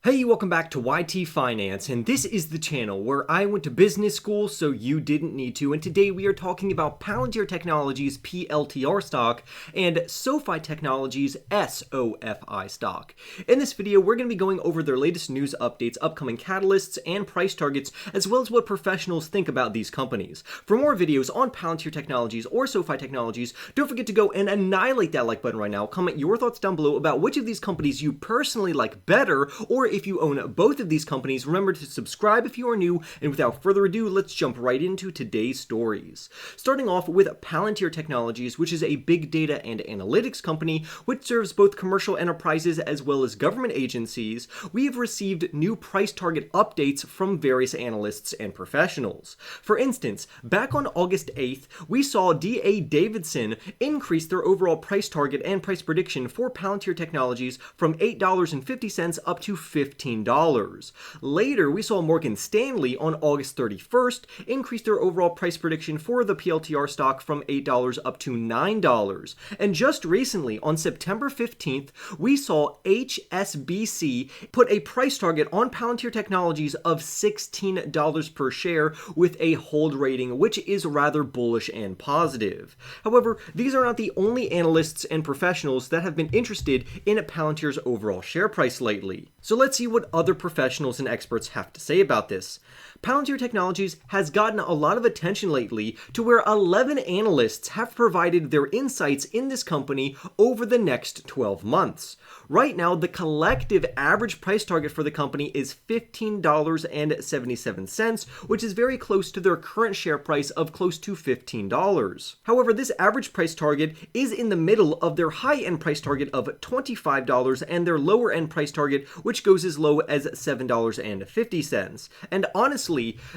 Hey, welcome back to YT Finance, and this is the channel where I went to business school so you didn't need to, and today we are talking about Palantir Technologies PLTR stock and Sofi Technologies SOFI stock. In this video, we're going to be going over their latest news updates, upcoming catalysts, and price targets, as well as what professionals think about these companies. For more videos on Palantir Technologies or Sofi Technologies, don't forget to go and annihilate that like button right now. Comment your thoughts down below about which of these companies you personally like better, or if you own both of these companies. Remember to subscribe if you are new, and without further ado, let's jump right into today's stories. Starting off with Palantir Technologies, which is a big data and analytics company which serves both commercial enterprises as well as government agencies. We have received new price target updates from various analysts and professionals. For instance, back on August 8th, we saw D.A. Davidson increase their overall price target and price prediction for Palantir Technologies from $8.50 up to $15. Later, we saw Morgan Stanley on August 31st increase their overall price prediction for the PLTR stock from $8 up to $9. And just recently, on September 15th, we saw HSBC put a price target on Palantir Technologies of $16 per share with a hold rating, which is rather bullish and positive. However, these are not the only analysts and professionals that have been interested in Palantir's overall share price lately. So let's see what other professionals and experts have to say about this. Palantir Technologies has gotten a lot of attention lately to where 11 analysts have provided their insights in this company over the next 12 months. Right now, the collective average price target for the company is $15.77, which is very close to their current share price of close to $15. However, this average price target is in the middle of their high-end price target of $25 and their lower-end price target, which goes as low as $7.50. And honestly,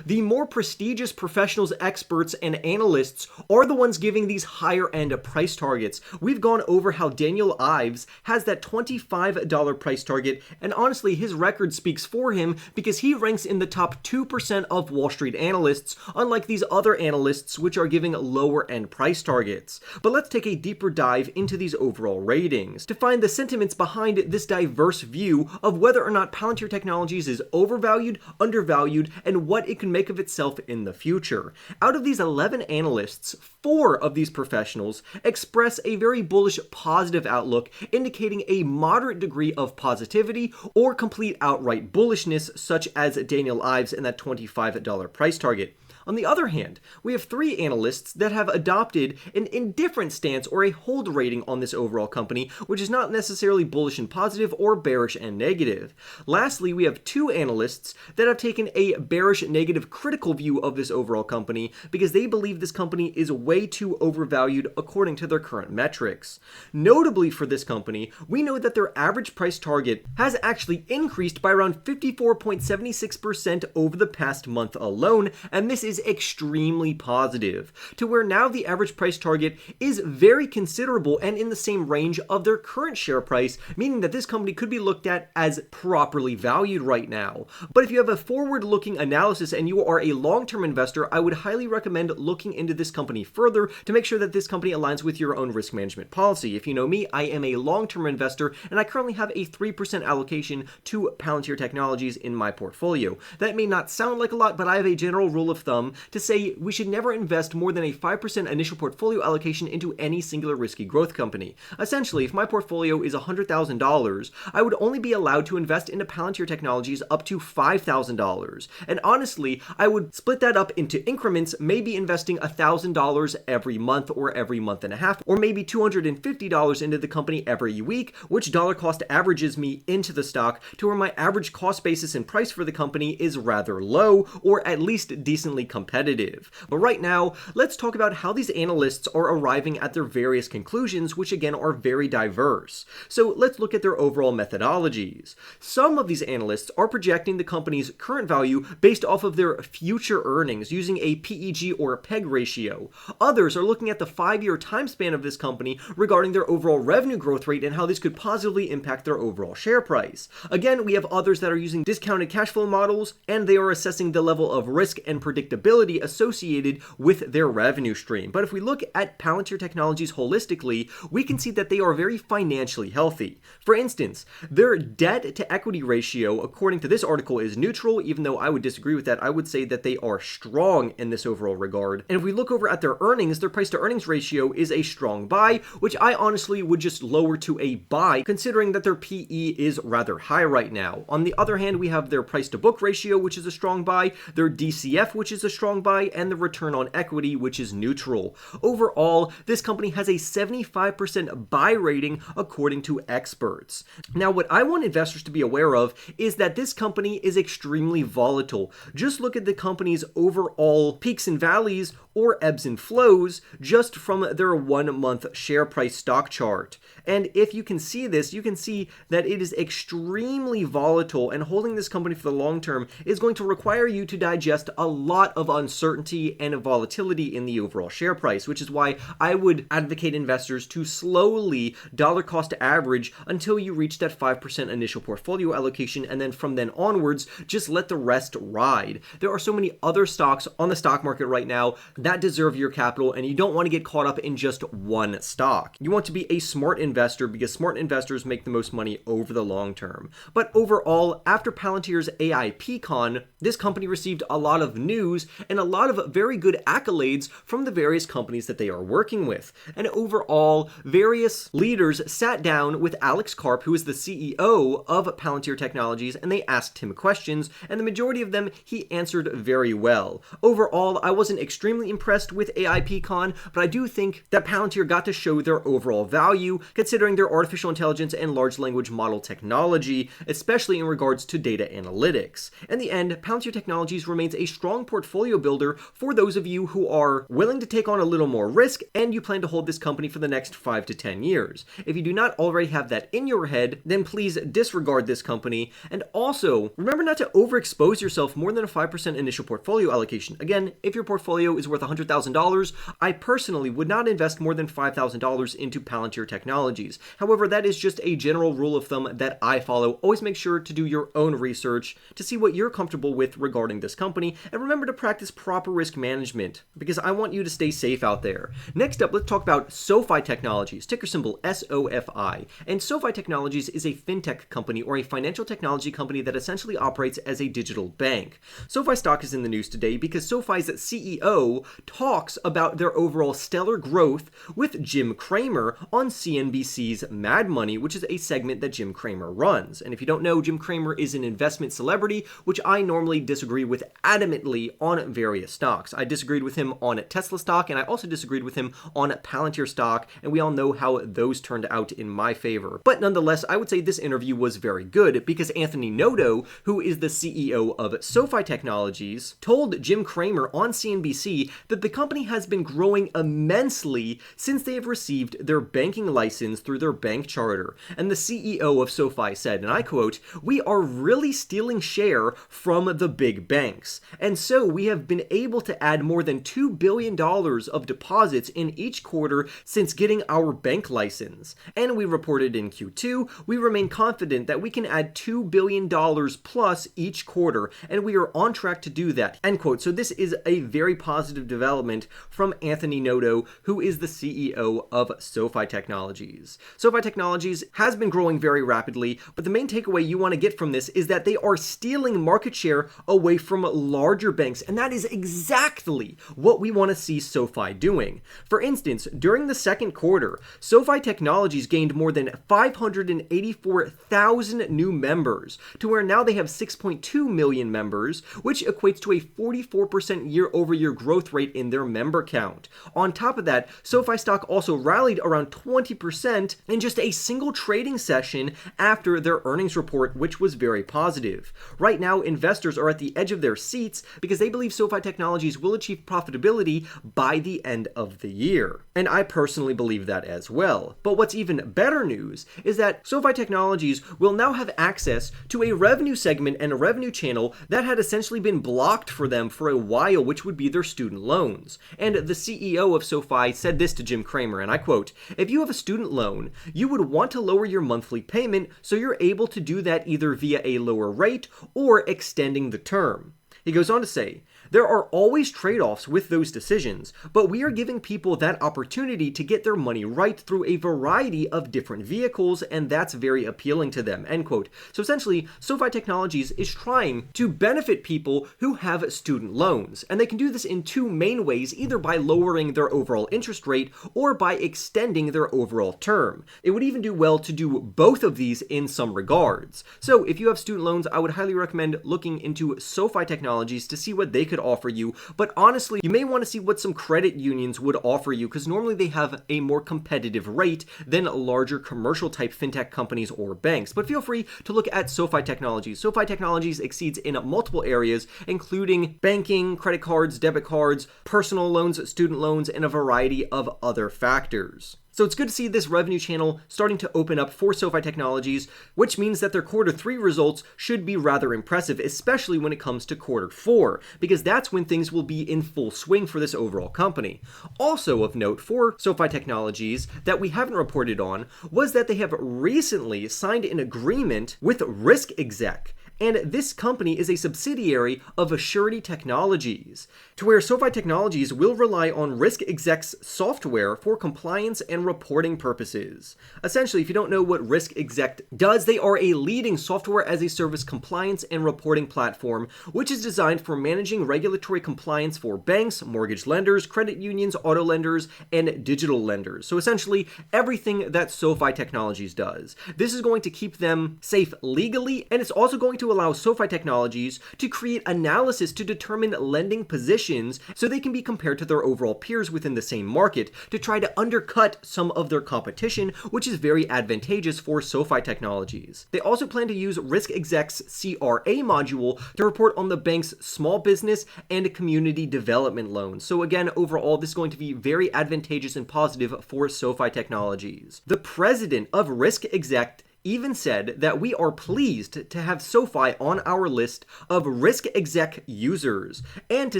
the more prestigious professionals, experts, and analysts are the ones giving these higher-end price targets. We've gone over how Daniel Ives has that $25 price target, and honestly, his record speaks for him because he ranks in the top 2% of Wall Street analysts, unlike these other analysts which are giving lower-end price targets. But let's take a deeper dive into these overall ratings to find the sentiments behind this diverse view of whether or not Palantir Technologies is overvalued, undervalued, and what it can make of itself in the future. Out of these 11 analysts, 4 of these professionals express a very bullish positive outlook, indicating a moderate degree of positivity or complete outright bullishness, such as Daniel Ives and that $25 price target. On the other hand, we have 3 analysts that have adopted an indifferent stance or a hold rating on this overall company, which is not necessarily bullish and positive or bearish and negative. Lastly, we have 2 analysts that have taken a bearish negative critical view of this overall company because they believe this company is way too overvalued according to their current metrics. Notably for this company, we know that their average price target has actually increased by around 54.76% over the past month alone, and this is extremely positive, to where now the average price target is very considerable and in the same range of their current share price, meaning that this company could be looked at as properly valued right now. But if you have a forward-looking analysis and you are a long-term investor, I would highly recommend looking into this company further to make sure that this company aligns with your own risk management policy. If you know me, I am a long-term investor and I currently have a 3% allocation to Palantir Technologies in my portfolio. That may not sound like a lot, but I have a general rule of thumb to say we should never invest more than a 5% initial portfolio allocation into any singular risky growth company. Essentially, if my portfolio is $100,000, I would only be allowed to invest into Palantir Technologies up to $5,000. And honestly, I would split that up into increments, maybe investing $1,000 every month or every month and a half, or maybe $250 into the company every week, which dollar cost averages me into the stock to where my average cost basis and price for the company is rather low, or at least decently competitive. But right now, let's talk about how these analysts are arriving at their various conclusions, which again are very diverse. So let's look at their overall methodologies. Some of these analysts are projecting the company's current value based off of their future earnings using a PEG or a PEG ratio. Others are looking at the 5-year time span of this company regarding their overall revenue growth rate and how this could positively impact their overall share price. Again, we have others that are using discounted cash flow models, and they are assessing the level of risk and predictability profitability associated with their revenue stream. But if we look at Palantir Technologies holistically, we can see that they are very financially healthy. For instance, their debt to equity ratio, according to this article, is neutral, even though I would disagree with that. I would say that they are strong in this overall regard. And if we look over at their earnings, their price to earnings ratio is a strong buy, which I honestly would just lower to a buy, considering that their PE is rather high right now. On the other hand, we have their price to book ratio, which is a strong buy, their DCF, which is a strong buy, and the return on equity, which is neutral. Overall, this company has a 75% buy rating according to experts. Now, what I want investors to be aware of is that this company is extremely volatile. Just look at the company's overall peaks and valleys or ebbs and flows just from their 1 month share price stock chart. And if you can see this, you can see that it is extremely volatile, and holding this company for the long term is going to require you to digest a lot of uncertainty and volatility in the overall share price, which is why I would advocate investors to slowly dollar cost average until you reach that 5% initial portfolio allocation, and then from then onwards, just let the rest ride. There are so many other stocks on the stock market right now that deserve your capital, and you don't want to get caught up in just one stock. You want to be a smart investor because smart investors make the most money over the long term. But overall, after Palantir's AIPCon, this company received a lot of news and a lot of very good accolades from the various companies that they are working with. And overall, various leaders sat down with Alex Karp, who is the CEO of Palantir Technologies, and they asked him questions, and the majority of them he answered very well. Overall, I wasn't extremely impressed with AIPCon, but I do think that Palantir got to show their overall value, considering their artificial intelligence and large language model technology, especially in regards to data analytics. In the end, Palantir Technologies remains a strong portfolio builder for those of you who are willing to take on a little more risk and you plan to hold this company for the next 5 to 10 years. If you do not already have that in your head, then please disregard this company, and also remember not to overexpose yourself more than a 5% initial portfolio allocation. Again, if your portfolio is worth $100,000, I personally would not invest more than $5,000 into Palantir Technologies. However, that is just a general rule of thumb that I follow. Always make sure to do your own research to see what you're comfortable with regarding this company, and remember to practice proper risk management because I want you to stay safe out there. Next up, let's talk about Sofi Technologies, ticker symbol SOFI. And Sofi Technologies is a fintech company or a financial technology company that essentially operates as a digital bank. Sofi stock is in the news today because Sofi's CEO talks about their overall stellar growth with Jim Cramer on CNBC's Mad Money, which is a segment that Jim Cramer runs. And if you don't know, Jim Cramer is an investment celebrity, which I normally disagree with adamantly on various stocks. I disagreed with him on Tesla stock, and I also disagreed with him on Palantir stock, and we all know how those turned out in my favor. But nonetheless, I would say this interview was very good because Anthony Noto, who is the CEO of Sofi Technologies, told Jim Cramer on CNBC that the company has been growing immensely since they have received their banking license through their bank charter. And the CEO of Sofi said, and I quote, "We are really stealing share from the big banks. And so we have been able to add more than $2 billion of deposits in each quarter since getting our bank license. And we reported in Q2, we remain confident that we can add $2 billion plus each quarter, and we are on track to do that." End quote. So this is a very positive development from Anthony Noto, who is the CEO of Sofi Technologies. Sofi Technologies has been growing very rapidly, but the main takeaway you want to get from this is that they are stealing market share away from larger banks, and that is exactly what we want to see Sofi doing. For instance, during the second quarter, Sofi Technologies gained more than 584,000 new members, to where now they have 6.2 million members, which equates to a 44% year-over-year growth rate in their member count. On top of that, Sofi stock also rallied around 20% in just a single trading session after their earnings report, which was very positive. Right now, investors are at the edge of their seats because they believe Sofi Technologies will achieve profitability by the end of the year. And I personally believe that as well. But what's even better news is that Sofi Technologies will now have access to a revenue segment and a revenue channel that had essentially been blocked for them for a while, which would be their student loans. And the CEO of Sofi said this to Jim Cramer, and I quote, "If you have a student loan, you would want to lower your monthly payment so you're able to do that either via a lower rate or extending the term." He goes on to say, There are always trade-offs with those decisions, but we are giving people that opportunity to get their money right through a variety of different vehicles, and that's very appealing to them, end quote. So essentially, SoFi Technologies is trying to benefit people who have student loans, and they can do this in two main ways, either by lowering their overall interest rate or by extending their overall term. It would even do well to do both of these in some regards. So if you have student loans, I would highly recommend looking into SoFi Technologies to see what they could offer you, but honestly, you may want to see what some credit unions would offer you, because normally they have a more competitive rate than larger commercial type fintech companies or banks. But feel free to look at SoFi Technologies. SoFi Technologies exceeds in multiple areas, including banking, credit cards, debit cards, personal loans, student loans, and a variety of other factors. So it's good to see this revenue channel starting to open up for SoFi Technologies, which means that their Q3 results should be rather impressive, especially when it comes to Q4, because that's when things will be in full swing for this overall company. Also of note for SoFi Technologies that we haven't reported on was that they have recently signed an agreement with Risk Exec. And this company is a subsidiary of Assurity Technologies, to where SoFi Technologies will rely on Risk Exec's software for compliance and reporting purposes. Essentially, if you don't know what Risk Exec does, they are a leading software as a service compliance and reporting platform, which is designed for managing regulatory compliance for banks, mortgage lenders, credit unions, auto lenders, and digital lenders. So essentially, everything that SoFi Technologies does. This is going to keep them safe legally, and it's also going to allow SoFi Technologies to create analysis to determine lending positions so they can be compared to their overall peers within the same market to try to undercut some of their competition, which is very advantageous for SoFi Technologies. They also plan to use Risk Exec's CRA module to report on the bank's small business and community development loans. So again, overall, this is going to be very advantageous and positive for SoFi Technologies. The president of Risk Exec even said that we are pleased to have SoFi on our list of Risk Exec users and to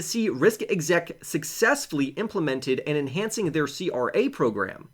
see Risk Exec successfully implemented and enhancing their CRA program.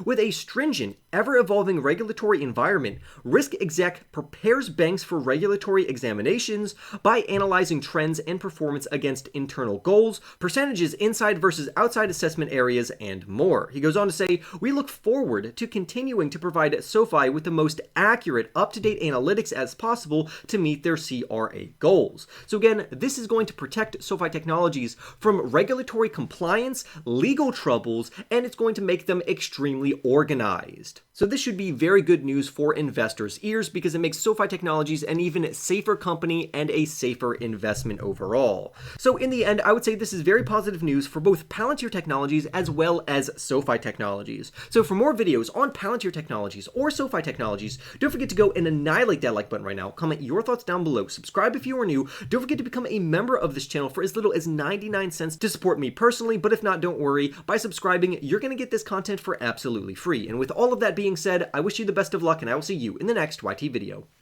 With a stringent, ever-evolving regulatory environment, Risk Exec prepares banks for regulatory examinations by analyzing trends and performance against internal goals, percentages inside versus outside assessment areas, and more. He goes on to say, we look forward to continuing to provide SoFi with the most accurate, up-to-date analytics as possible to meet their CRA goals. So again, this is going to protect SoFi Technologies from regulatory compliance, legal troubles, and it's going to make them extremely organized. So this should be very good news for investors' ears because it makes SoFi Technologies an even safer company and a safer investment overall. So in the end, I would say this is very positive news for both Palantir Technologies as well as SoFi Technologies. So for more videos on Palantir Technologies or SoFi Technologies, don't forget to go and annihilate that like button right now. Comment your thoughts down below. Subscribe if you are new. Don't forget to become a member of this channel for as little as 99 cents to support me personally, but if not, don't worry. By subscribing, you're going to get this content for absolutely free. And with all of that being said, I wish you the best of luck and I will see you in the next YT video.